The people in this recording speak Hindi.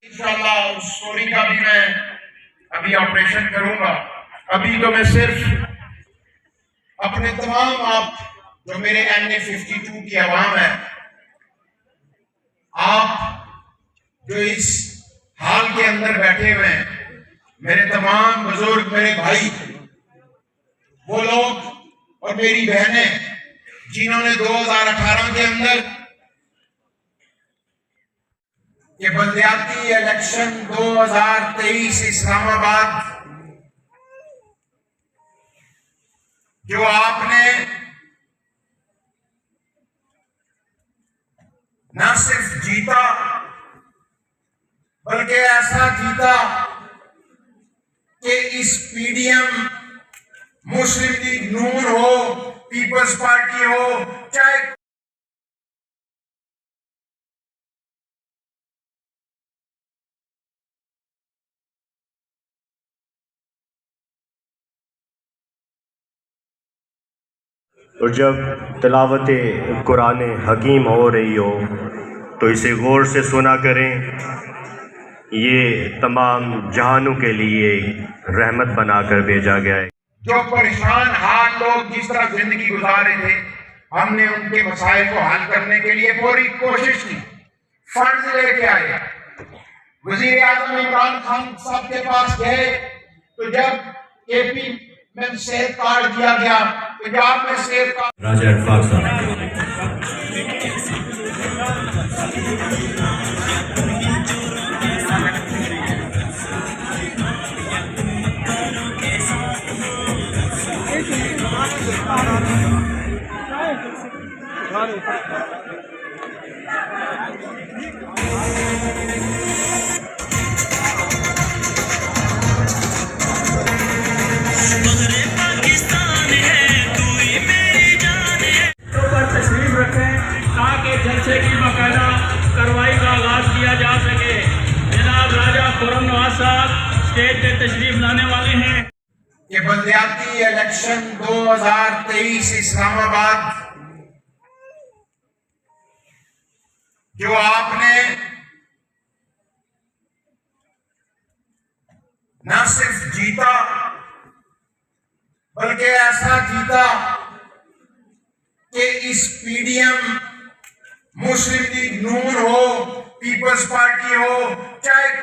इंशाल्लाह उस स्टोरी का भी मैं अभी ऑपरेशन करूंगा। अभी तो मैं सिर्फ अपने तमाम आप जो मेरे NA52 की आवाम है, आप जो इस हाल के अंदर बैठे हुए हैं, मेरे तमाम बुजुर्ग, मेरे भाई, वो लोग और मेरी बहनें जिन्होंने 2018 के अंदर ये बलदियाती इलेक्शन 2023 इस्लामाबाद जो आपने न सिर्फ जीता बल्कि ऐसा जीता कि इस PDM, मुस्लिम लीग नून हो, पीपल्स पार्टी हो, चाहे और जब तिलावत कुरान हकीम हो रही हो तो इसे गौर से सुना करें। ये तमाम जहानों के लिए रहमत बनाकर भेजा गया है। जो परेशान हाल लोग जिस तरह जिंदगी गुजार रहे थे, हमने उनके मसाइल को हल करने के लिए पूरी कोशिश की, फंड लेके आए। वजीर आजम इमरान खान साहब के पास गए तो जब KP में सेहत कार्ड दिया गया, पंजाब में सेहत कार्ड, राजा इरफाक साहब तशरीफ रखें ताकि जलसे की बाकायदा कार्रवाई का आगाज किया जा सके। जनाब राजा खुर्रम नवाज साहब स्टेज पे तशरीफ लाने वाले हैं। ये बलदियाती इलेक्शन 2023 इस्लामाबाद जो आपने न सिर्फ जीता बल्कि ऐसा जीता कि इस PDM, मुस्लिम लीग नून हो, पीपल्स पार्टी हो, चाहे